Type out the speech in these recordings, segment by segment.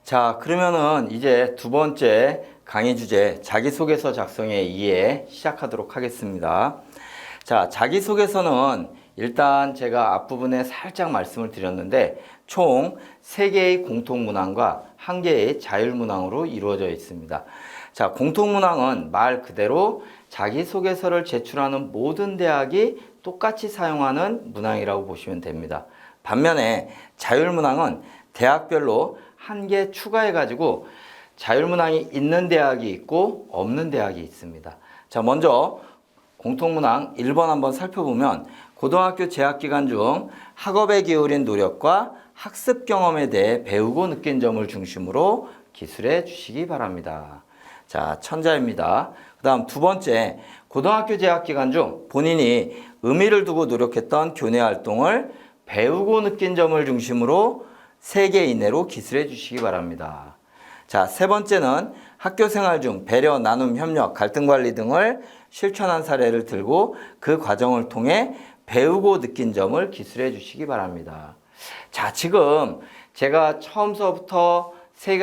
자, 그러면은 이제 두 번째 강의 주제 자기소개서 작성의 이해 시작하도록 하겠습니다. 자, 자기소개서는 일단 제가 앞부분에 살짝 말씀을 드렸는데 총 3개의 공통문항과 1개의 자율문항으로 이루어져 있습니다. 자, 공통문항은 말 그대로 자기소개서를 제출하는 모든 대학이 똑같이 사용하는 문항이라고 보시면 됩니다. 반면에 자율문항은 대학별로 1개 추가해가지고 자율문항이 있는 대학이 있고 없는 대학이 있습니다. 자, 먼저 공통문항 1번 한번 살펴보면 고등학교 재학기간 중 학업에 기울인 노력과 학습 경험에 대해 배우고 느낀 점을 중심으로 기술해 주시기 바랍니다. 자, 천자입니다. 그 다음 두 번째, 고등학교 재학기간 중 본인이 의미를 두고 노력했던 교내 활동을 배우고 느낀 점을 중심으로 3개 이내로 기술해 주시기 바랍니다. 자, 세 번째는 학교 생활 중 배려, 나눔, 협력, 갈등 관리 등을 실천한 사례를 들고 그 과정을 통해 배우고 느낀 점을 기술해 주시기 바랍니다. 자, 지금 제가 처음서부터 세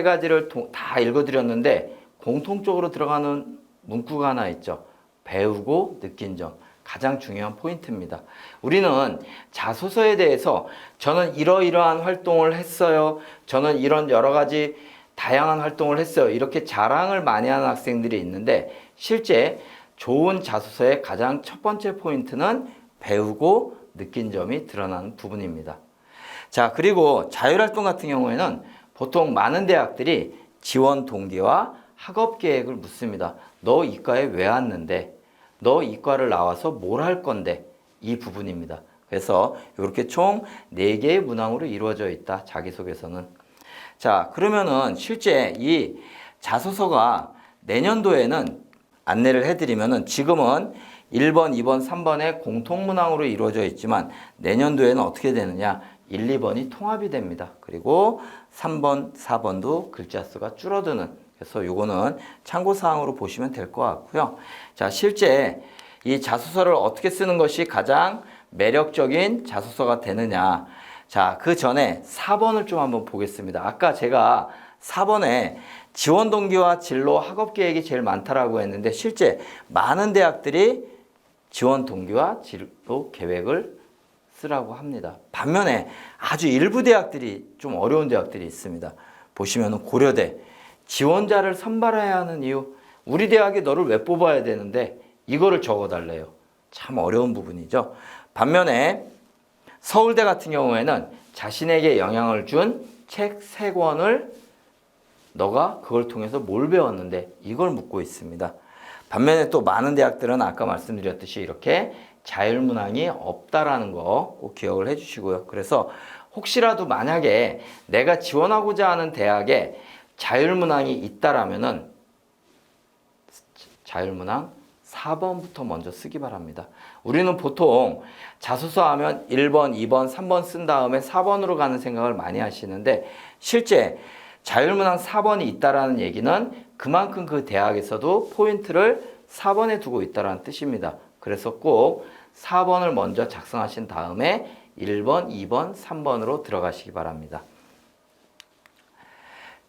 가지를 다 읽어드렸는데 공통적으로 들어가는 문구가 하나 있죠. 배우고 느낀 점. 가장 중요한 포인트입니다. 우리는 자소서에 대해서 저는 이러이러한 활동을 했어요. 저는 이런 여러 가지 다양한 활동을 했어요. 이렇게 자랑을 많이 하는 학생들이 있는데 실제 좋은 자소서의 가장 첫 번째 포인트는 배우고 느낀 점이 드러나는 부분입니다. 자, 그리고 자율활동 같은 경우에는 보통 많은 대학들이 지원 동기와 학업 계획을 묻습니다. 너 이과에 왜 왔는데? 너 이과를 나와서 뭘 할 건데? 이 부분입니다. 그래서 이렇게 총 4개의 문항으로 이루어져 있다. 자기소개서는. 자, 그러면은 실제 이 자소서가 내년도에는 안내를 해드리면은 지금은 1번, 2번, 3번의 공통문항으로 이루어져 있지만 내년도에는 어떻게 되느냐? 1, 2번이 통합이 됩니다. 그리고 3번, 4번도 글자 수가 줄어드는. 그래서 요거는 참고사항으로 보시면 될 것 같고요. 자, 실제 이 자소서를 어떻게 쓰는 것이 가장 매력적인 자소서가 되느냐. 자, 그 전에 4번을 좀 한번 보겠습니다. 아까 제가 4번에 지원 동기와 진로 학업 계획이 제일 많다라고 했는데 실제 많은 대학들이 지원 동기와 진로 계획을 쓰라고 합니다. 반면에 아주 일부 대학들이 좀 어려운 대학들이 있습니다. 보시면 고려대 지원자를 선발해야 하는 이유, 우리 대학이 너를 왜 뽑아야 되는데 이거를 적어달래요. 참 어려운 부분이죠. 반면에 서울대 같은 경우에는 자신에게 영향을 준 책 3권을 너가 그걸 통해서 뭘 배웠는데 이걸 묻고 있습니다. 반면에 또 많은 대학들은 아까 말씀드렸듯이 이렇게 자율문항이 없다라는 거 꼭 기억을 해주시고요. 그래서 혹시라도 만약에 내가 지원하고자 하는 대학에 자율문항이 있다라면은 자율문항 4번부터 먼저 쓰기 바랍니다. 우리는 보통 자소서 하면 1번, 2번, 3번 쓴 다음에 4번으로 가는 생각을 많이 하시는데 실제 자율문항 4번이 있다라는 얘기는 그만큼 그 대학에서도 포인트를 4번에 두고 있다라는 뜻입니다. 그래서 꼭 4번을 먼저 작성하신 다음에 1번, 2번, 3번으로 들어가시기 바랍니다.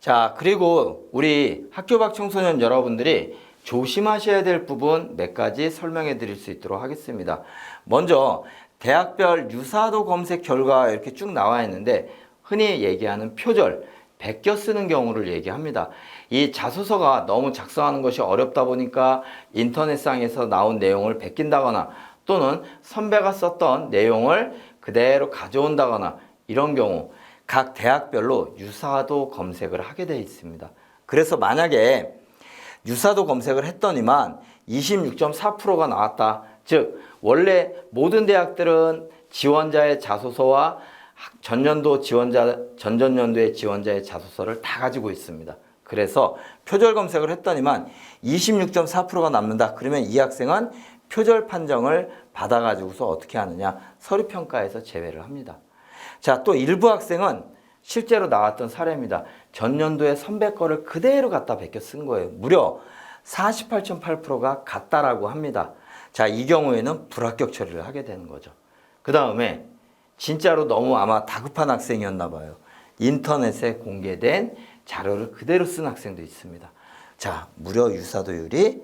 자, 그리고 우리 학교 밖 청소년 여러분들이 조심하셔야 될 부분 몇 가지 설명해 드릴 수 있도록 하겠습니다. 먼저 대학별 유사도 검색 결과 이렇게 쭉 나와 있는데 흔히 얘기하는 표절, 베껴 쓰는 경우를 얘기합니다. 이 자소서가 너무 작성하는 것이 어렵다 보니까 인터넷상에서 나온 내용을 베낀다거나 또는 선배가 썼던 내용을 그대로 가져온다거나 이런 경우 각 대학별로 유사도 검색을 하게 되어 있습니다. 그래서 만약에 유사도 검색을 했더니만 26.4%가 나왔다. 즉 원래 모든 대학들은 지원자의 자소서와 전전년도의 지원자의 자소서를 다 가지고 있습니다. 그래서 표절 검색을 했더니만 26.4%가 남는다. 그러면 이 학생은 표절 판정을 받아가지고서 어떻게 하느냐? 서류평가에서 제외를 합니다. 자, 또 일부 학생은 실제로 나왔던 사례입니다. 전년도에 선배 거를 그대로 갖다 베껴 쓴 거예요. 무려 48.8%가 같다라고 합니다. 자, 이 경우에는 불합격 처리를 하게 되는 거죠. 그 다음에 진짜로 너무 아마 다급한 학생이었나 봐요. 인터넷에 공개된 자료를 그대로 쓴 학생도 있습니다. 자, 무려 유사도율이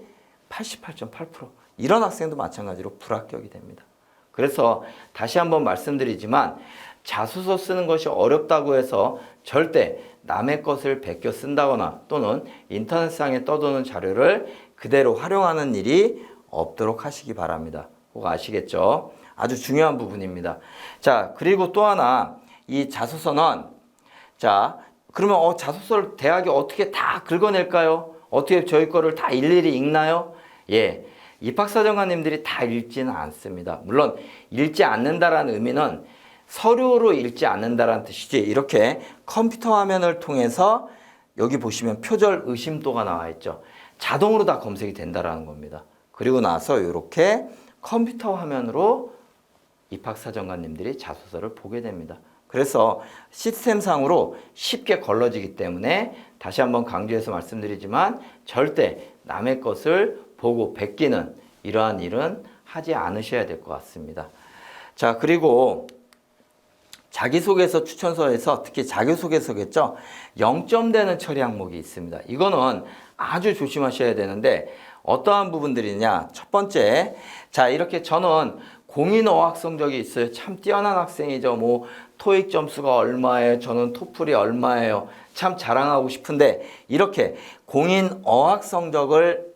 88.8%. 이런 학생도 마찬가지로 불합격이 됩니다. 그래서 다시 한번 말씀드리지만 자소서 쓰는 것이 어렵다고 해서 절대 남의 것을 베껴 쓴다거나 또는 인터넷상에 떠도는 자료를 그대로 활용하는 일이 없도록 하시기 바랍니다. 꼭 아시겠죠? 아주 중요한 부분입니다. 자, 그리고 또 하나, 이 자소서는, 자, 그러면 자소서를 대학이 어떻게 다 긁어낼까요? 어떻게 저희 거를 다 일일이 읽나요? 예, 입학사정관님들이 다 읽지는 않습니다. 물론 읽지 않는다라는 의미는 서류로 읽지 않는다라는 뜻이지, 이렇게 컴퓨터 화면을 통해서 여기 보시면 표절 의심도가 나와 있죠. 자동으로 다 검색이 된다라는 겁니다. 그리고 나서 이렇게 컴퓨터 화면으로 입학사정관님들이 자소서를 보게 됩니다. 그래서 시스템상으로 쉽게 걸러지기 때문에 다시 한번 강조해서 말씀드리지만 절대 남의 것을 보고 베끼는 이러한 일은 하지 않으셔야 될 것 같습니다. 자, 그리고 자기소개서 추천서에서 특히 자기소개서겠죠. 0점되는 처리 항목이 있습니다. 이거는 아주 조심하셔야 되는데 어떠한 부분들이냐. 첫 번째, 자, 이렇게 저는 공인어학 성적이 있어요. 참 뛰어난 학생이죠. 뭐 토익 점수가 얼마예요. 저는 토플이 얼마예요. 참 자랑하고 싶은데 이렇게 공인어학 성적을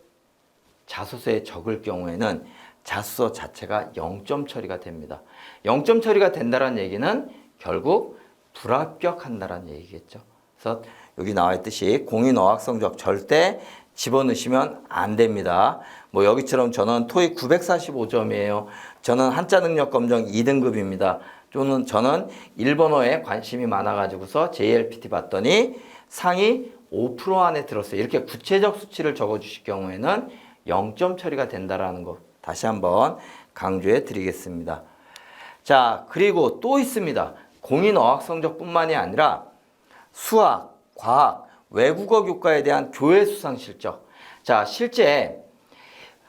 자소서에 적을 경우에는 자소서 자체가 0점 처리가 됩니다. 0점 처리가 된다는 얘기는 결국 불합격한다는 얘기겠죠. 그래서 여기 나와 있듯이 공인어학 성적 절대 집어넣으시면 안 됩니다. 뭐 여기처럼 저는 토익 945점이에요. 저는 한자 능력 검정 2등급입니다. 또는 저는 일본어에 관심이 많아가지고서 JLPT 봤더니 상위 5% 안에 들었어요. 이렇게 구체적 수치를 적어주실 경우에는 0점 처리가 된다라는 거 다시 한번 강조해 드리겠습니다. 자, 그리고 또 있습니다. 공인어학 성적뿐만이 아니라 수학, 과학, 외국어 교과에 대한 교외 수상 실적. 자, 실제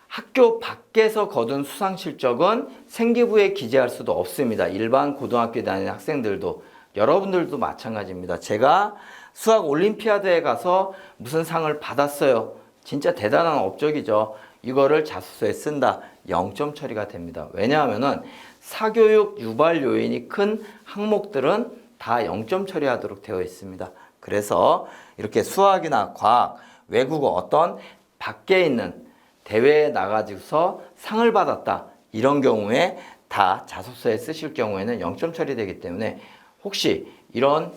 학교 밖에서 거둔 수상 실적은 생기부에 기재할 수도 없습니다. 일반 고등학교에 다니는 학생들도, 여러분들도 마찬가지입니다. 제가 수학 올림피아드에 가서 무슨 상을 받았어요. 진짜 대단한 업적이죠. 이거를 자소서에 쓴다. 0점 처리가 됩니다. 왜냐하면은 사교육 유발 요인이 큰 항목들은 다 0점 처리하도록 되어 있습니다. 그래서 이렇게 수학이나 과학, 외국어 어떤 밖에 있는 대회에 나가지고서 상을 받았다. 이런 경우에 다 자소서에 쓰실 경우에는 0점 처리되기 때문에 혹시 이런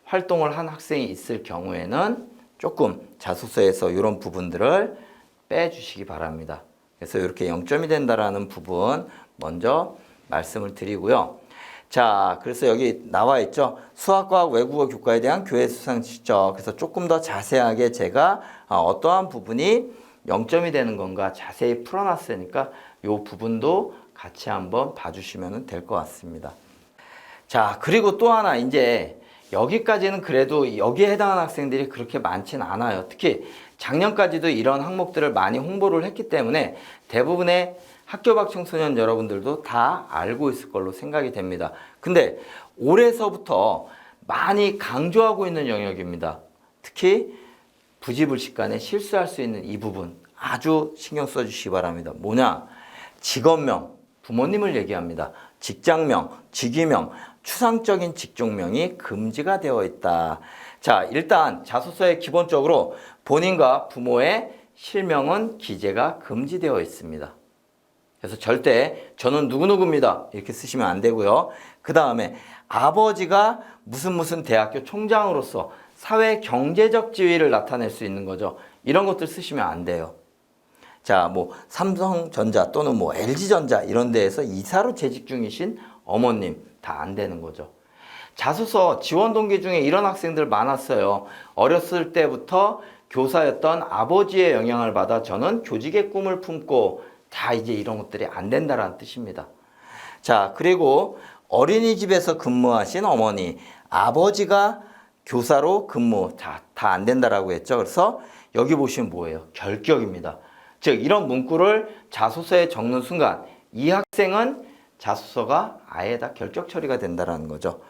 활동을 한 학생이 있을 경우에는 조금 자소서에서 이런 부분들을 빼주시기 바랍니다. 그래서 이렇게 0점이 된다라는 부분 먼저 말씀을 드리고요. 자, 그래서 여기 나와 있죠. 수학과학 외국어 교과에 대한 교외 수상 실적. 그래서 조금 더 자세하게 제가 어떠한 부분이 0점이 되는 건가 자세히 풀어놨으니까 이 부분도 같이 한번 봐주시면 될 것 같습니다. 자, 그리고 또 하나 이제 여기까지는 그래도 여기에 해당하는 학생들이 그렇게 많지는 않아요. 특히 작년까지도 이런 항목들을 많이 홍보를 했기 때문에 대부분의 학교 밖 청소년 여러분들도 다 알고 있을 걸로 생각이 됩니다. 근데 올해서부터 많이 강조하고 있는 영역입니다. 특히 부지불식간에 실수할 수 있는 이 부분 아주 신경 써주시기 바랍니다. 뭐냐? 직업명, 부모님을 얘기합니다. 직장명, 직위명, 추상적인 직종명이 금지가 되어 있다. 자, 일단 자소서에 기본적으로 본인과 부모의 실명은 기재가 금지되어 있습니다. 그래서 절대 저는 누구누구입니다 이렇게 쓰시면 안 되고요. 그 다음에 아버지가 무슨 대학교 총장으로서 사회 경제적 지위를 나타낼 수 있는 거죠. 이런 것들 쓰시면 안 돼요. 자, 뭐 삼성전자 또는 뭐 LG전자 이런 데에서 이사로 재직 중이신 어머님 다 안 되는 거죠. 자소서 지원 동기 중에 이런 학생들 많았어요. 어렸을 때부터 교사였던 아버지의 영향을 받아 저는 교직의 꿈을 품고 다 이제 이런 것들이 안 된다라는 뜻입니다. 자, 그리고 어린이집에서 근무하신 어머니, 아버지가 교사로 근무 다 안 된다라고 했죠. 그래서 여기 보시면 뭐예요? 결격입니다. 즉 이런 문구를 자소서에 적는 순간 이 학생은 자소서가 아예 다 결격 처리가 된다라는 거죠.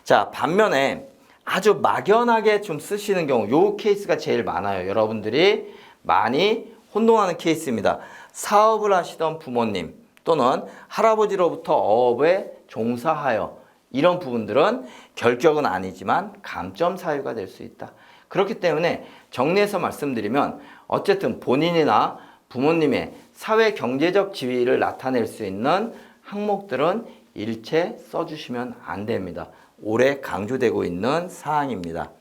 자, 반면에 아주 막연하게 좀 쓰시는 경우, 요 케이스가 제일 많아요. 여러분들이 많이 혼동하는 케이스입니다. 사업을 하시던 부모님 또는 할아버지로부터 어업에 종사하여, 이런 부분들은 결격은 아니지만 감점 사유가 될 수 있다. 그렇기 때문에 정리해서 말씀드리면 어쨌든 본인이나 부모님의 사회 경제적 지위를 나타낼 수 있는 항목들은 일체 써주시면 안 됩니다. 오래 강조되고 있는 사항입니다.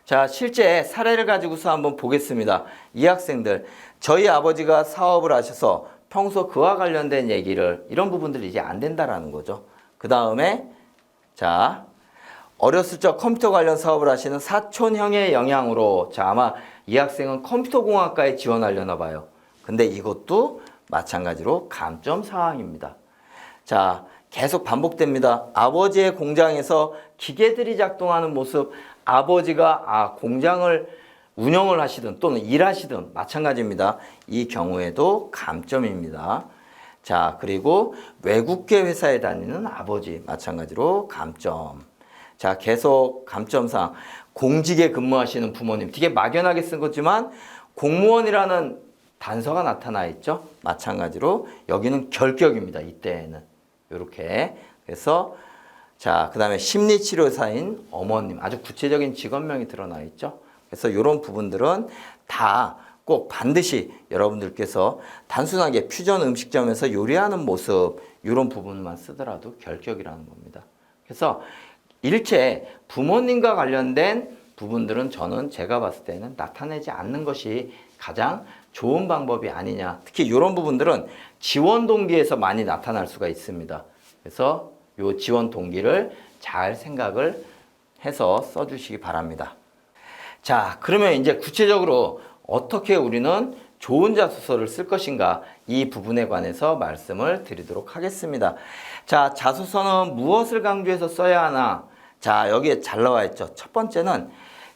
자, 실제 사례를 가지고서 한번 보겠습니다. 이 학생들, 저희 아버지가 사업을 하셔서 평소 그와 관련된 얘기를, 이런 부분들이 이제 안 된다라는 거죠. 그 다음에 자, 어렸을 적 컴퓨터 관련 사업을 하시는 사촌형의 영향으로, 자, 아마 이 학생은 컴퓨터공학과에 지원하려나 봐요. 근데 이것도 마찬가지로 감점 사항입니다. 자, 계속 반복됩니다. 아버지의 공장에서 기계들이 작동하는 모습, 아버지가 공장을 운영을 하시든 또는 일하시든 마찬가지입니다. 이 경우에도 감점입니다. 자, 그리고 외국계 회사에 다니는 아버지, 마찬가지로 감점. 자, 계속 감점상 공직에 근무하시는 부모님, 되게 막연하게 쓴 거지만 공무원이라는 단서가 나타나 있죠. 마찬가지로 여기는 결격입니다. 이때는 이렇게. 그래서 자, 그 다음에 심리치료사인 어머님, 아주 구체적인 직업명이 드러나 있죠. 그래서 이런 부분들은 다 꼭 반드시 여러분들께서 단순하게 퓨전 음식점에서 요리하는 모습, 이런 부분만 쓰더라도 결격이라는 겁니다. 그래서 일체 부모님과 관련된 부분들은 저는 제가 봤을 때는 나타내지 않는 것이 가장 좋은 방법이 아니냐. 특히 이런 부분들은 지원 동기에서 많이 나타날 수가 있습니다. 그래서 이 지원 동기를 잘 생각을 해서 써주시기 바랍니다. 자, 그러면 이제 구체적으로 어떻게 우리는 좋은 자소서를 쓸 것인가, 이 부분에 관해서 말씀을 드리도록 하겠습니다. 자, 자소서는 무엇을 강조해서 써야 하나? 자, 여기에 잘 나와 있죠. 첫 번째는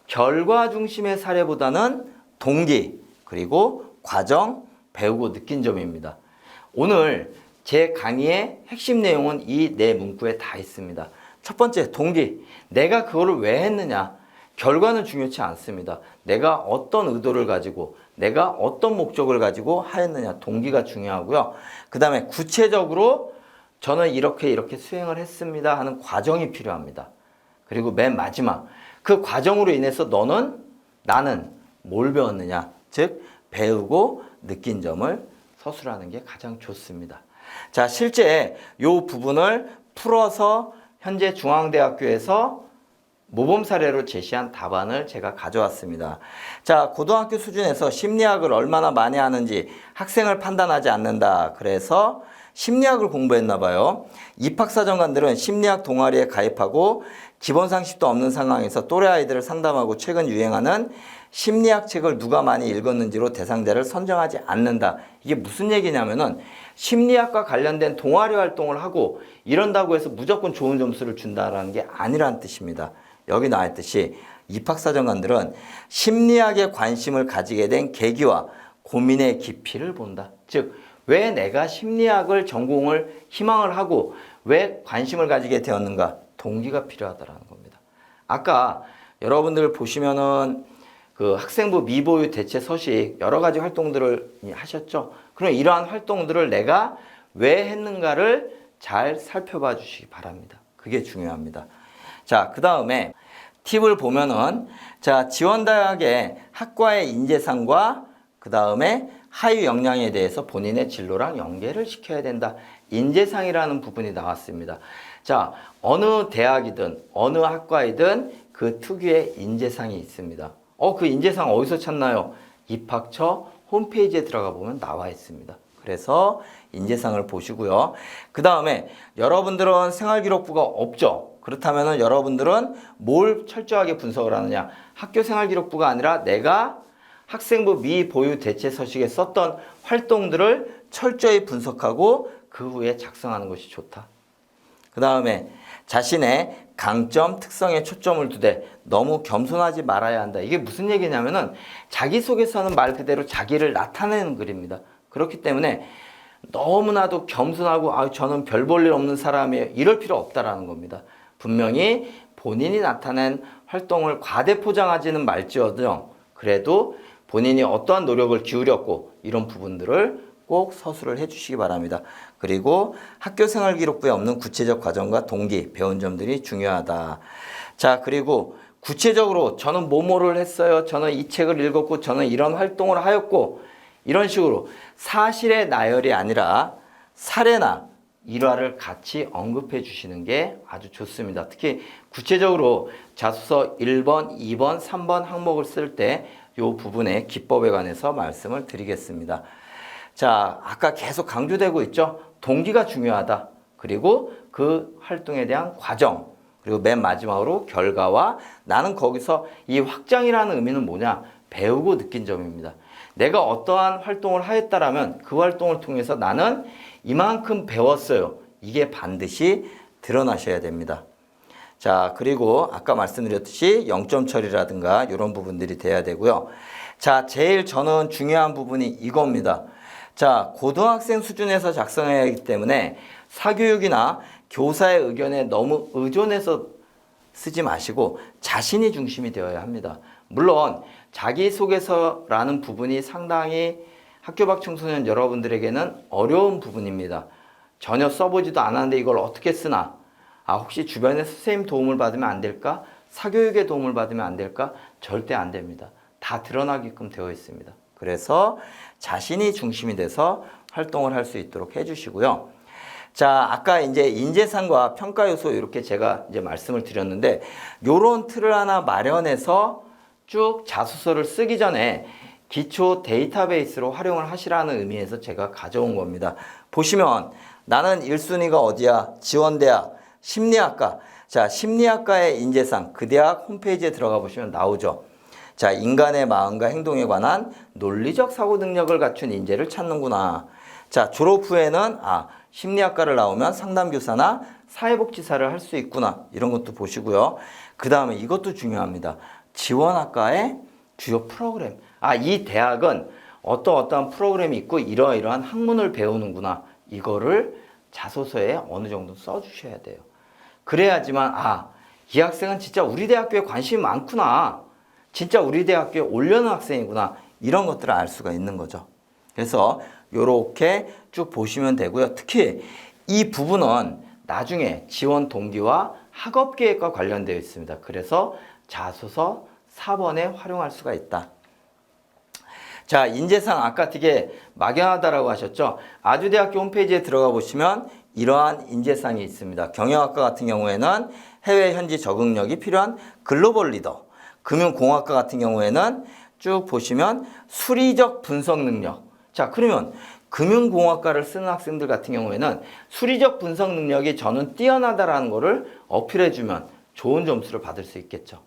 결과 중심의 사례보다는 동기, 그리고 과정, 배우고 느낀 점입니다. 오늘 제 강의의 핵심 내용은 이 네 문구에 다 있습니다. 첫 번째, 동기. 내가 그거를 왜 했느냐? 결과는 중요치 않습니다. 내가 어떤 의도를 가지고, 내가 어떤 목적을 가지고 하였느냐, 동기가 중요하고요. 그 다음에 구체적으로 저는 이렇게 수행을 했습니다 하는 과정이 필요합니다. 그리고 맨 마지막, 그 과정으로 인해서 나는 뭘 배웠느냐, 즉 배우고 느낀 점을 서술하는 게 가장 좋습니다. 자, 실제 이 부분을 풀어서 현재 중앙대학교에서 모범 사례로 제시한 답안을 제가 가져왔습니다. 자, 고등학교 수준에서 심리학을 얼마나 많이 하는지 학생을 판단하지 않는다. 그래서 심리학을 공부했나 봐요. 입학사정관들은 심리학 동아리에 가입하고 기본 상식도 없는 상황에서 또래 아이들을 상담하고 최근 유행하는 심리학 책을 누가 많이 읽었는지로 대상자를 선정하지 않는다. 이게 무슨 얘기냐면은 심리학과 관련된 동아리 활동을 하고 이런다고 해서 무조건 좋은 점수를 준다라는 게 아니라는 뜻입니다. 여기 나와 있듯이 입학사정관들은 심리학에 관심을 가지게 된 계기와 고민의 깊이를 본다. 즉, 왜 내가 심리학을 전공을 희망을 하고 왜 관심을 가지게 되었는가? 동기가 필요하다라는 겁니다. 아까 여러분들 보시면은 그 학생부 미보유 대체 서식 여러 가지 활동들을 하셨죠. 그럼 이러한 활동들을 내가 왜 했는가를 잘 살펴봐 주시기 바랍니다. 그게 중요합니다. 자, 그 다음에 팁을 보면은, 자, 지원대학의 학과의 인재상과 그 다음에 하위 역량에 대해서 본인의 진로랑 연계를 시켜야 된다. 인재상이라는 부분이 나왔습니다. 자, 어느 대학이든 어느 학과이든 그 특유의 인재상이 있습니다. 그 인재상 어디서 찾나요? 입학처 홈페이지에 들어가 보면 나와 있습니다. 그래서 인재상을 보시고요. 그 다음에 여러분들은 생활기록부가 없죠. 그렇다면 여러분들은 뭘 철저하게 분석을 하느냐? 학교 생활기록부가 아니라 내가 학생부 미보유 대체 서식에 썼던 활동들을 철저히 분석하고 그 후에 작성하는 것이 좋다. 그 다음에 자신의 강점, 특성에 초점을 두되 너무 겸손하지 말아야 한다. 이게 무슨 얘기냐면은 자기소개서는 말 그대로 자기를 나타내는 글입니다. 그렇기 때문에 너무나도 겸손하고 저는 별 볼 일 없는 사람이에요. 이럴 필요 없다라는 겁니다. 분명히 본인이 나타낸 활동을 과대 포장하지는 말지어정 그래도 본인이 어떠한 노력을 기울였고 이런 부분들을 꼭 서술을 해주시기 바랍니다. 그리고 학교생활기록부에 없는 구체적 과정과 동기, 배운 점들이 중요하다. 자, 그리고 구체적으로 저는 뭐뭐를 했어요. 저는 이 책을 읽었고 저는 이런 활동을 하였고 이런 식으로 사실의 나열이 아니라 사례나 일화를 같이 언급해 주시는 게 아주 좋습니다. 특히 구체적으로 자소서 1번, 2번, 3번 항목을 쓸 때 이 부분의 기법에 관해서 말씀을 드리겠습니다. 자, 아까 계속 강조되고 있죠. 동기가 중요하다. 그리고 그 활동에 대한 과정. 그리고 맨 마지막으로 결과와 나는 거기서 이 확장이라는 의미는 뭐냐? 배우고 느낀 점입니다. 내가 어떠한 활동을 하였다라면 그 활동을 통해서 나는 이만큼 배웠어요. 이게 반드시 드러나셔야 됩니다. 자, 그리고 아까 말씀드렸듯이 0점 처리라든가 이런 부분들이 돼야 되고요. 자, 제일 저는 중요한 부분이 이겁니다. 자, 고등학생 수준에서 작성해야 하기 때문에 사교육이나 교사의 의견에 너무 의존해서 쓰지 마시고 자신이 중심이 되어야 합니다. 물론 자기소개서라는 부분이 상당히 학교 밖 청소년 여러분들에게는 어려운 부분입니다. 전혀 써보지도 않았는데 이걸 어떻게 쓰나? 혹시 주변에 선생님 도움을 받으면 안 될까? 사교육의 도움을 받으면 안 될까? 절대 안 됩니다. 다 드러나게끔 되어 있습니다. 그래서 자신이 중심이 돼서 활동을 할 수 있도록 해주시고요. 자, 아까 이제 인재상과 평가 요소 이렇게 제가 이제 말씀을 드렸는데 요런 틀을 하나 마련해서 쭉 자소서를 쓰기 전에 기초 데이터베이스로 활용을 하시라는 의미에서 제가 가져온 겁니다. 보시면 나는 1순위가 어디야? 지원대학, 심리학과. 자, 심리학과의 인재상 그 대학 홈페이지에 들어가 보시면 나오죠. 자, 인간의 마음과 행동에 관한 논리적 사고 능력을 갖춘 인재를 찾는구나. 자, 졸업 후에는 심리학과를 나오면 상담교사나 사회복지사를 할 수 있구나. 이런 것도 보시고요. 그 다음에 이것도 중요합니다. 지원학과의 주요 프로그램. 이 대학은 어떠한 프로그램이 있고 이러이러한 학문을 배우는구나. 이거를 자소서에 어느 정도 써주셔야 돼요. 그래야지만 이 학생은 진짜 우리 대학교에 관심이 많구나. 진짜 우리 대학교에 올려는 학생이구나. 이런 것들을 알 수가 있는 거죠. 그래서 이렇게 쭉 보시면 되고요. 특히 이 부분은 나중에 지원 동기와 학업 계획과 관련되어 있습니다. 그래서 자소서 4번에 활용할 수가 있다. 자, 인재상 아까 되게 막연하다라고 하셨죠. 아주대학교 홈페이지에 들어가 보시면 이러한 인재상이 있습니다. 경영학과 같은 경우에는 해외 현지 적응력이 필요한 글로벌 리더, 금융공학과 같은 경우에는 쭉 보시면 수리적 분석 능력. 자, 그러면 금융공학과를 쓰는 학생들 같은 경우에는 수리적 분석 능력이 저는 뛰어나다라는 거를 어필해주면 좋은 점수를 받을 수 있겠죠.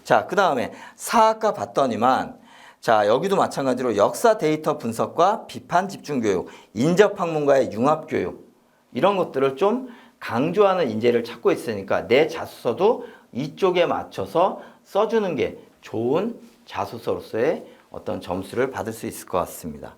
자, 그 다음에 사학과 봤더니만 자, 여기도 마찬가지로 역사 데이터 분석과 비판 집중 교육, 인접 학문과의 융합 교육 이런 것들을 좀 강조하는 인재를 찾고 있으니까 내 자소서도 이쪽에 맞춰서 써주는 게 좋은 자소서로서의 어떤 점수를 받을 수 있을 것 같습니다.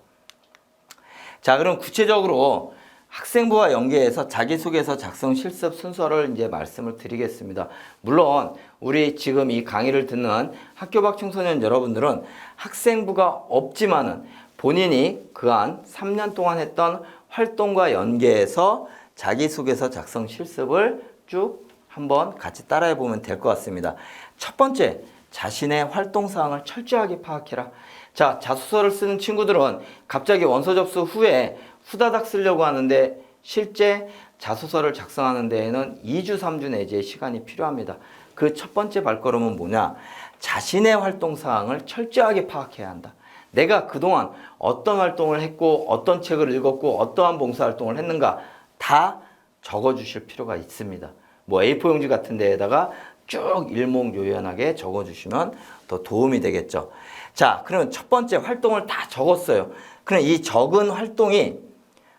자, 그럼 구체적으로 학생부와 연계해서 자기소개서 작성 실습 순서를 이제 말씀을 드리겠습니다. 물론 우리 지금 이 강의를 듣는 학교 밖 청소년 여러분들은 학생부가 없지만은 본인이 그한 3년 동안 했던 활동과 연계해서 자기소개서 작성 실습을 쭉 한번 같이 따라해 보면 될 것 같습니다. 첫 번째, 자신의 활동 사항을 철저하게 파악해라. 자, 자소서를 쓰는 친구들은 갑자기 원서 접수 후에 후다닥 쓰려고 하는데 실제 자소서를 작성하는 데에는 2주, 3주 내지의 시간이 필요합니다. 그 첫 번째 발걸음은 뭐냐? 자신의 활동 사항을 철저하게 파악해야 한다. 내가 그동안 어떤 활동을 했고 어떤 책을 읽었고 어떠한 봉사활동을 했는가 다 적어주실 필요가 있습니다. 뭐 A4 용지 같은 데에다가 쭉 일목요연하게 적어주시면 더 도움이 되겠죠. 자, 그러면 첫 번째 활동을 다 적었어요. 그럼 이 적은 활동이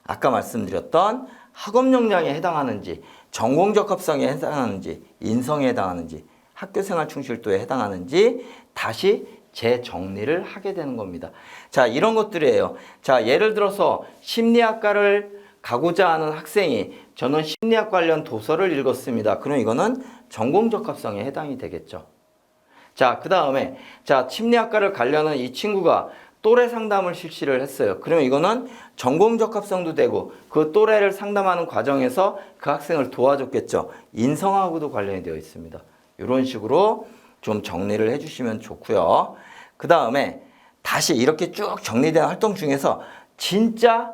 아까 말씀드렸던 학업 역량에 해당하는지, 전공적 합성에 해당하는지, 인성에 해당하는지, 학교생활 충실도에 해당하는지 다시 재정리를 하게 되는 겁니다. 자, 이런 것들이에요. 자, 예를 들어서 심리학과를 가고자 하는 학생이 저는 심리학 관련 도서를 읽었습니다. 그럼 이거는 전공적합성에 해당이 되겠죠. 자, 그 다음에 자, 심리학과를 가려는 이 친구가 또래 상담을 실시를 했어요. 그러면 이거는 전공적합성도 되고 그 또래를 상담하는 과정에서 그 학생을 도와줬겠죠. 인성하고도 관련이 되어 있습니다. 이런 식으로 좀 정리를 해주시면 좋고요. 그 다음에 다시 이렇게 쭉 정리된 활동 중에서 진짜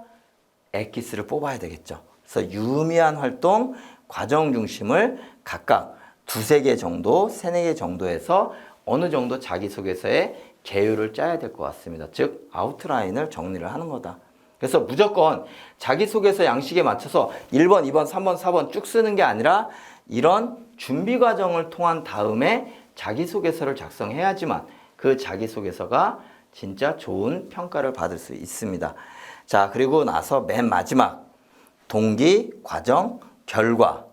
엑기스를 뽑아야 되겠죠. 그래서 유의미한 활동, 과정 중심을 각각 두세 개 정도, 세네 개 정도에서 어느 정도 자기소개서에 계율을 짜야 될 것 같습니다. 즉 아웃라인을 정리를 하는 거다. 그래서 무조건 자기소개서 양식에 맞춰서 1번, 2번, 3번, 4번 쭉 쓰는 게 아니라 이런 준비 과정을 통한 다음에 자기소개서를 작성해야지만 그 자기소개서가 진짜 좋은 평가를 받을 수 있습니다. 자, 그리고 나서 맨 마지막 동기, 과정, 결과,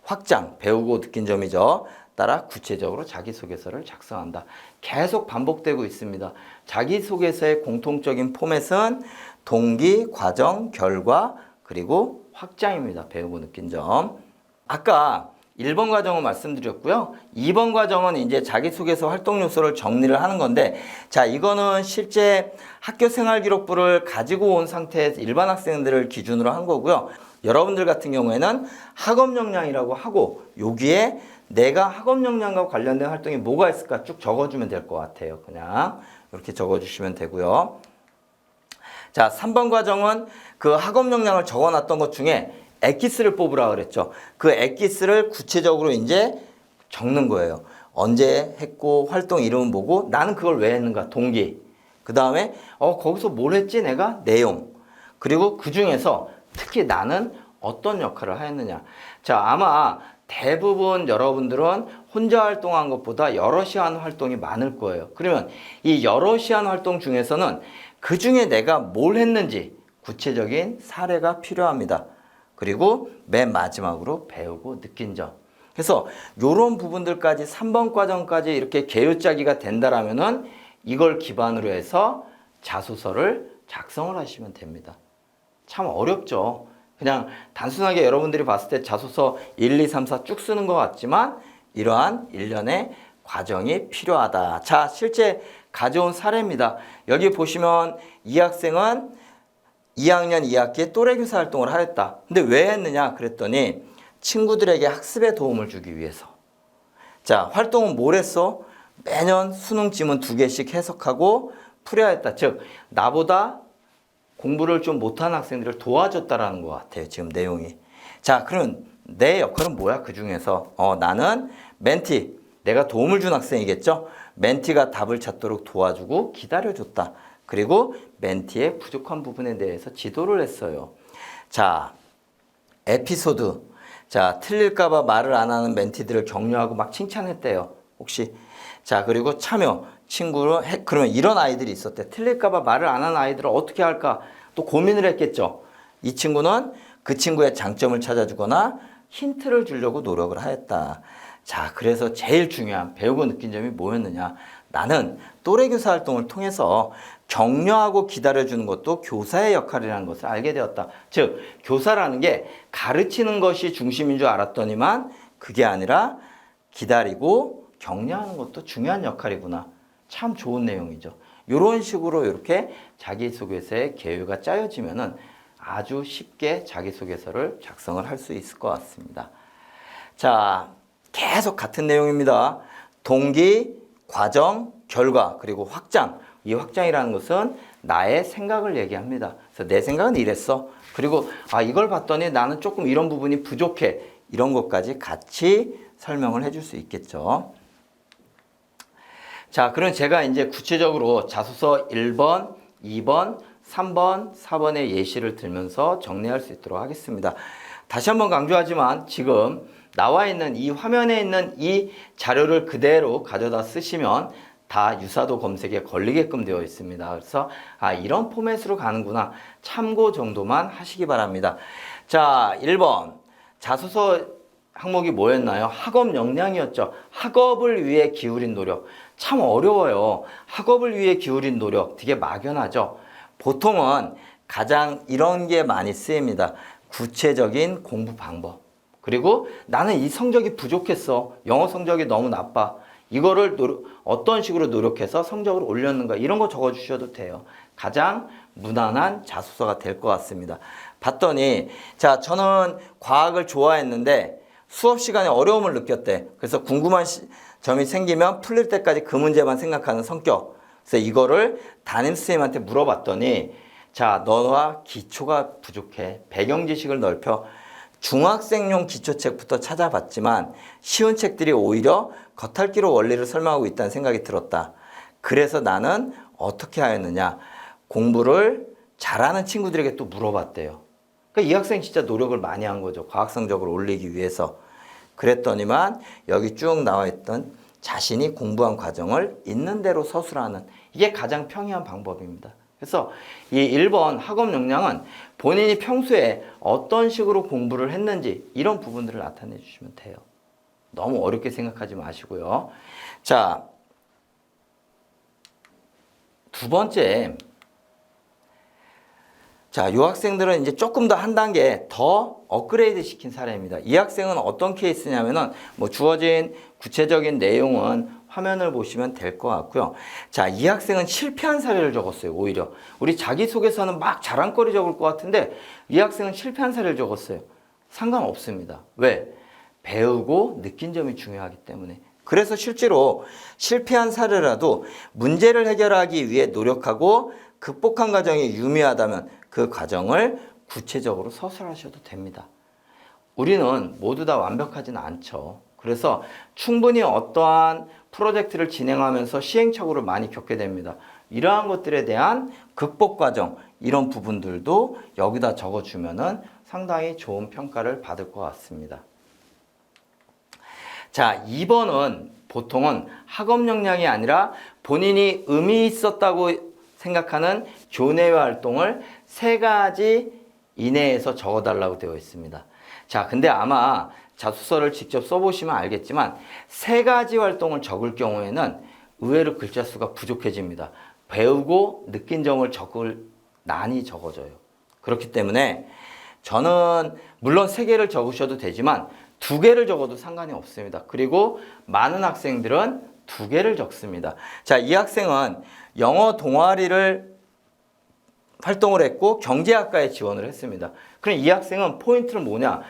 확장, 배우고 느낀 점이죠. 따라 구체적으로 자기소개서를 작성한다. 계속 반복되고 있습니다. 자기소개서의 공통적인 포맷은 동기, 과정, 결과, 그리고 확장입니다. 배우고 느낀 점. 아까 1번 과정은 말씀드렸고요. 2번 과정은 이제 자기소개서 활동 요소를 정리를 하는 건데, 자, 이거는 실제 학교생활기록부를 가지고 온 상태에서 일반 학생들을 기준으로 한 거고요. 여러분들 같은 경우에는 학업 역량이라고 하고 여기에 내가 학업 역량과 관련된 활동이 뭐가 있을까 쭉 적어주면 될 것 같아요. 그냥 이렇게 적어주시면 되고요. 자, 3번 과정은 그 학업 역량을 적어놨던 것 중에 엑기스를 뽑으라 그랬죠. 그 엑기스를 구체적으로 이제 적는 거예요. 언제 했고 활동 이름은 뭐고 나는 그걸 왜 했는가 동기. 그 다음에 거기서 뭘 했지 내가 내용. 그리고 그 중에서 특히 나는 어떤 역할을 하였느냐. 자, 아마 대부분 여러분들은 혼자 활동한 것보다 여럿이 하는 활동이 많을 거예요. 그러면 이 여럿이 하는 활동 중에서는 그 중에 내가 뭘 했는지 구체적인 사례가 필요합니다. 그리고 맨 마지막으로 배우고 느낀 점. 그래서 이런 부분들까지 3번 과정까지 이렇게 계율짜기가 된다라면은 이걸 기반으로 해서 자소서를 작성을 하시면 됩니다. 참 어렵죠. 그냥 단순하게 여러분들이 봤을 때 자소서 1, 2, 3, 4 쭉 쓰는 것 같지만 이러한 일련의 과정이 필요하다. 자, 실제 가져온 사례입니다. 여기 보시면 이 학생은 2학년 2학기에 또래교사 활동을 하랬다. 근데 왜 했느냐 그랬더니 친구들에게 학습에 도움을 주기 위해서. 자, 활동은 뭘 했어? 매년 수능 지문 2개씩 해석하고 풀어야 했다. 즉 나보다 공부를 좀 못하는 학생들을 도와줬다라는 것 같아요. 지금 내용이. 자, 그러면 내 역할은 뭐야? 그 중에서 나는 멘티, 내가 도움을 준 학생이겠죠? 멘티가 답을 찾도록 도와주고 기다려줬다. 그리고 멘티의 부족한 부분에 대해서 지도를 했어요. 자, 에피소드. 자, 틀릴까봐 말을 안 하는 멘티들을 격려하고 막 칭찬했대요. 혹시. 자, 그리고 참여. 친구를 그러면 이런 아이들이 있었대. 틀릴까봐 말을 안 하는 아이들을 어떻게 할까? 또 고민을 했겠죠. 이 친구는 그 친구의 장점을 찾아주거나 힌트를 주려고 노력을 하였다. 자, 그래서 제일 중요한 배우고 느낀 점이 뭐였느냐? 나는 또래교사 활동을 통해서 격려하고 기다려주는 것도 교사의 역할이라는 것을 알게 되었다. 즉, 교사라는 게 가르치는 것이 중심인 줄 알았더니만 그게 아니라 기다리고 격려하는 것도 중요한 역할이구나. 참 좋은 내용이죠. 이런 식으로 이렇게 자기소개서의 계율가 짜여지면은 아주 쉽게 자기소개서를 작성을 할 수 있을 것 같습니다. 자, 계속 같은 내용입니다. 동기, 과정, 결과, 그리고 확장. 이 확장이라는 것은 나의 생각을 얘기합니다. 그래서 내 생각은 이랬어. 그리고 이걸 봤더니 나는 조금 이런 부분이 부족해. 이런 것까지 같이 설명을 해줄 수 있겠죠. 자, 그럼 제가 이제 구체적으로 자소서 1번, 2번, 3번, 4번의 예시를 들면서 정리할 수 있도록 하겠습니다. 다시 한번 강조하지만 지금 나와 있는 이 화면에 있는 이 자료를 그대로 가져다 쓰시면 다 유사도 검색에 걸리게끔 되어 있습니다. 그래서 이런 포맷으로 가는구나. 참고 정도만 하시기 바랍니다. 자, 1번 자소서 항목이 뭐였나요? 학업 역량이었죠. 학업을 위해 기울인 노력. 참 어려워요. 학업을 위해 기울인 노력 되게 막연하죠. 보통은 가장 이런 게 많이 쓰입니다. 구체적인 공부 방법. 그리고 나는 이 성적이 부족했어. 영어 성적이 너무 나빠. 이거를 어떤 식으로 노력해서 성적을 올렸는가 이런 거 적어주셔도 돼요. 가장 무난한 자소서가 될 것 같습니다. 봤더니 자 저는 과학을 좋아했는데 수업 시간에 어려움을 느꼈대. 그래서 궁금한 점이 생기면 풀릴 때까지 그 문제만 생각하는 성격. 그래서 이거를 담임선생님한테 물어봤더니 자 너와 기초가 부족해. 배경 지식을 넓혀. 중학생용 기초책부터 찾아봤지만 쉬운 책들이 오히려 겉핥기로 원리를 설명하고 있다는 생각이 들었다. 그래서 나는 어떻게 하였느냐. 공부를 잘하는 친구들에게 또 물어봤대요. 그러니까 이 학생 진짜 노력을 많이 한 거죠. 과학 성적을 올리기 위해서. 그랬더니만 여기 쭉 나와 있던 자신이 공부한 과정을 있는 대로 서술하는 이게 가장 평이한 방법입니다. 그래서 이 1번 학업 역량은 본인이 평소에 어떤 식으로 공부를 했는지 이런 부분들을 나타내 주시면 돼요. 너무 어렵게 생각하지 마시고요. 자, 두 번째. 자, 이 학생들은 이제 조금 더 한 단계 더 업그레이드 시킨 사례입니다. 이 학생은 어떤 케이스냐면은 뭐 주어진 구체적인 내용은 화면을 보시면 될 것 같고요. 자, 이 학생은 실패한 사례를 적었어요. 오히려 우리 자기소개서는 막 자랑거리 적을 것 같은데 이 학생은 실패한 사례를 적었어요. 상관없습니다. 왜? 배우고 느낀 점이 중요하기 때문에. 그래서 실제로 실패한 사례라도 문제를 해결하기 위해 노력하고 극복한 과정이 유미하다면 그 과정을 구체적으로 서술하셔도 됩니다. 우리는 모두 다 완벽하지는 않죠. 그래서 충분히 어떠한 프로젝트를 진행하면서 시행착오를 많이 겪게 됩니다. 이러한 것들에 대한 극복 과정, 이런 부분들도 여기다 적어주면은 상당히 좋은 평가를 받을 것 같습니다. 자, 2번은 보통은 학업 역량이 아니라 본인이 의미 있었다고 생각하는 교내 활동을 3가지 이내에서 적어달라고 되어 있습니다. 자, 근데 아마 자소서를 직접 써보시면 알겠지만 3가지 활동을 적을 경우에는 의외로 글자 수가 부족해집니다. 배우고 느낀 점을 많이 적어줘요. 그렇기 때문에 저는 물론 3개를 적으셔도 되지만 2개를 적어도 상관이 없습니다. 그리고 많은 학생들은 2개를 적습니다. 자, 이 학생은 영어 동아리를 활동을 했고 경제학과에 지원을 했습니다. 그럼 이 학생은 포인트는 뭐냐?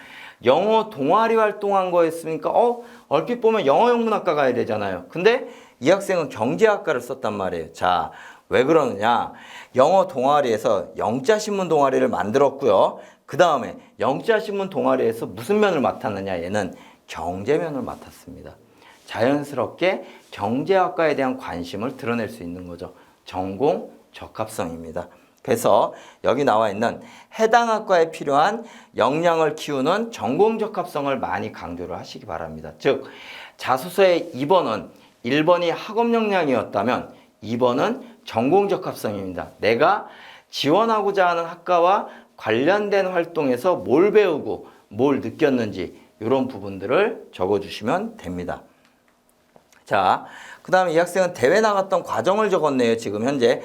영어 동아리 활동한 거였으니까 얼핏 보면 영어영문학과 가야 되잖아요. 근데 이 학생은 경제학과를 썼단 말이에요. 자, 왜 그러느냐? 영어 동아리에서 영자신문 동아리를 만들었고요. 그 다음에 영자신문 동아리에서 무슨 면을 맡았느냐? 얘는 경제면을 맡았습니다. 자연스럽게 경제학과에 대한 관심을 드러낼 수 있는 거죠. 전공 적합성입니다. 그래서 여기 나와 있는 해당 학과에 필요한 역량을 키우는 전공 적합성을 많이 강조를 하시기 바랍니다. 즉 자소서의 2번은 1번이 학업 역량이었다면 2번은 전공 적합성입니다. 내가 지원하고자 하는 학과와 관련된 활동에서 뭘 배우고 뭘 느꼈는지 이런 부분들을 적어주시면 됩니다. 자, 그 다음에 이 학생은 대회 나갔던 과정을 적었네요. 지금 현재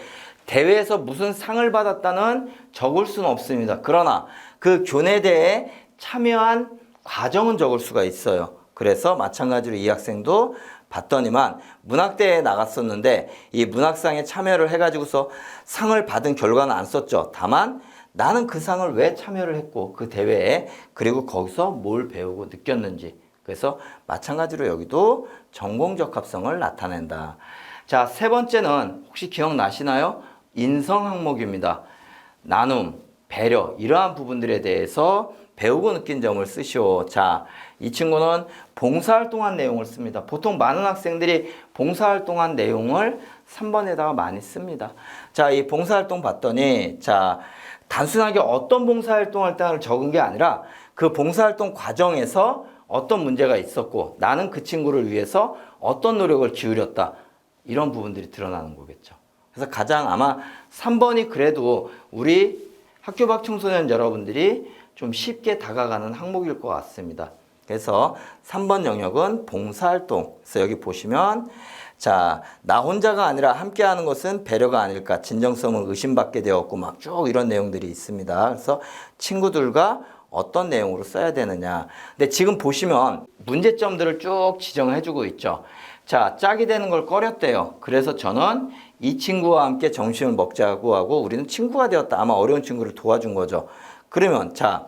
대회에서 무슨 상을 받았다는 적을 수는 없습니다. 그러나 그 교내대회에 참여한 과정은 적을 수가 있어요. 그래서 마찬가지로 이 학생도 봤더니만 문학대회에 나갔었는데 이 문학상에 참여를 해가지고서 상을 받은 결과는 안 썼죠. 다만 나는 그 상을 왜 참여를 했고 그 대회에 그리고 거기서 뭘 배우고 느꼈는지. 그래서 마찬가지로 여기도 전공 적합성을 나타낸다. 자, 3번째는 혹시 기억나시나요? 인성 항목입니다. 나눔, 배려 이러한 부분들에 대해서 배우고 느낀 점을 쓰시오. 자, 이 친구는 봉사활동한 내용을 씁니다. 보통 많은 학생들이 봉사활동한 내용을 3번에다가 많이 씁니다. 자, 이 봉사활동 봤더니 자, 단순하게 어떤 봉사활동할 때를 적은 게 아니라 그 봉사활동 과정에서 어떤 문제가 있었고 나는 그 친구를 위해서 어떤 노력을 기울였다. 이런 부분들이 드러나는 거겠죠. 그래서 가장 아마 3번이 그래도 우리 학교 밖 청소년 여러분들이 좀 쉽게 다가가는 항목일 것 같습니다. 그래서 3번 영역은 봉사활동. 그래서 여기 보시면 자, 나 혼자가 아니라 함께하는 것은 배려가 아닐까. 진정성을 의심받게 되었고 막 쭉 이런 내용들이 있습니다. 그래서 친구들과 어떤 내용으로 써야 되느냐. 근데 지금 보시면 문제점들을 쭉 지정해주고 있죠. 자, 짝이 되는 걸 꺼렸대요. 그래서 저는 이 친구와 함께 점심을 먹자고 하고 우리는 친구가 되었다. 아마 어려운 친구를 도와준 거죠. 그러면 자,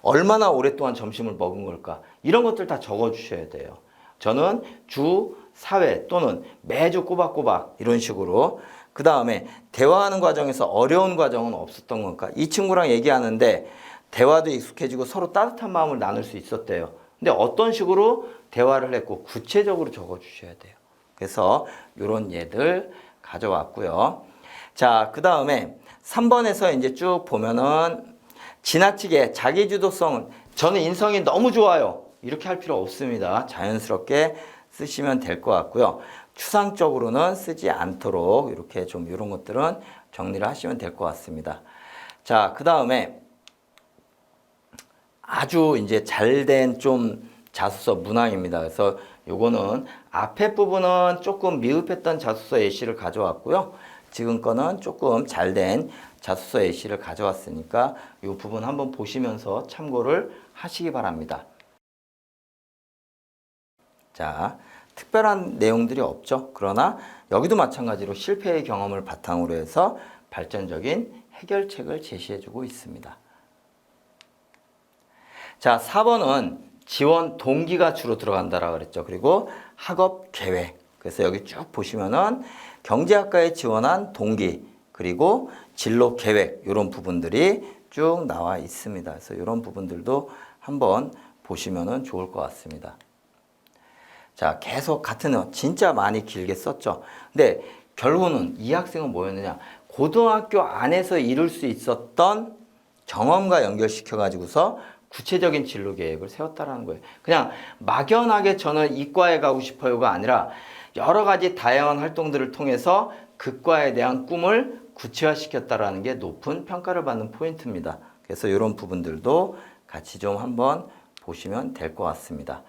얼마나 오랫동안 점심을 먹은 걸까? 이런 것들 다 적어주셔야 돼요. 저는 주 4회 또는 매주 꼬박꼬박 이런 식으로. 그 다음에 대화하는 과정에서 어려운 과정은 없었던 걸까? 이 친구랑 얘기하는데 대화도 익숙해지고 서로 따뜻한 마음을 나눌 수 있었대요. 근데 어떤 식으로 대화를 했고 구체적으로 적어주셔야 돼요. 그래서 이런 예들 가져왔고요. 자, 그 다음에 3번에서 이제 쭉 보면은 지나치게 자기주도성은 저는 인성이 너무 좋아요. 이렇게 할 필요 없습니다. 자연스럽게 쓰시면 될 것 같고요. 추상적으로는 쓰지 않도록 이렇게 좀 이런 것들은 정리를 하시면 될 것 같습니다. 자, 그 다음에 아주 이제 잘된 좀 자소서 문항입니다. 그래서 요거는 앞에 부분은 조금 미흡했던 자소서 예시를 가져왔고요. 지금 거는 조금 잘된 자소서 예시를 가져왔으니까 이 부분 한번 보시면서 참고를 하시기 바랍니다. 자, 특별한 내용들이 없죠. 그러나 여기도 마찬가지로 실패의 경험을 바탕으로 해서 발전적인 해결책을 제시해주고 있습니다. 자, 4번은 지원 동기가 주로 들어간다라고 그랬죠. 그리고 학업 계획. 그래서 여기 쭉 보시면은 경제학과에 지원한 동기, 그리고 진로 계획, 이런 부분들이 쭉 나와 있습니다. 그래서 이런 부분들도 한번 보시면은 좋을 것 같습니다. 자, 계속 같은 내용 진짜 많이 길게 썼죠. 근데 결국은 이 학생은 뭐였느냐? 고등학교 안에서 이룰 수 있었던 경험과 연결시켜 가지고서 구체적인 진로 계획을 세웠다라는 거예요. 그냥 막연하게 저는 이과에 가고 싶어요가 아니라 여러 가지 다양한 활동들을 통해서 그 과에 대한 꿈을 구체화시켰다라는 게 높은 평가를 받는 포인트입니다. 그래서 이런 부분들도 같이 좀 한번 보시면 될 것 같습니다.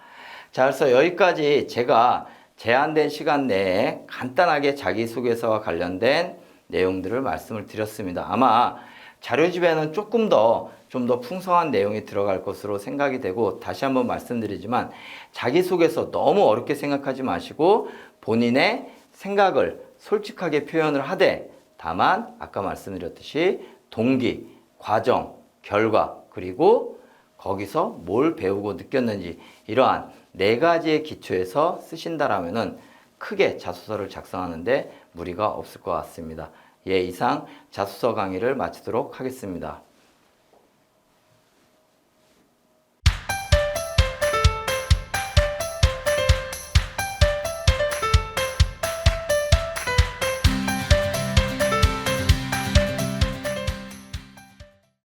자, 그래서 여기까지 제가 제한된 시간 내에 간단하게 자기소개서와 관련된 내용들을 말씀을 드렸습니다. 아마 자료집에는 좀 더 풍성한 내용이 들어갈 것으로 생각이 되고, 다시 한번 말씀드리지만 자기소개서 너무 어렵게 생각하지 마시고 본인의 생각을 솔직하게 표현을 하되, 다만 아까 말씀드렸듯이 동기, 과정, 결과, 그리고 거기서 뭘 배우고 느꼈는지, 이러한 4가지의 기초에서 쓰신다라면은 크게 자소서를 작성하는데 무리가 없을 것 같습니다. 예, 이상 자소서 강의를 마치도록 하겠습니다.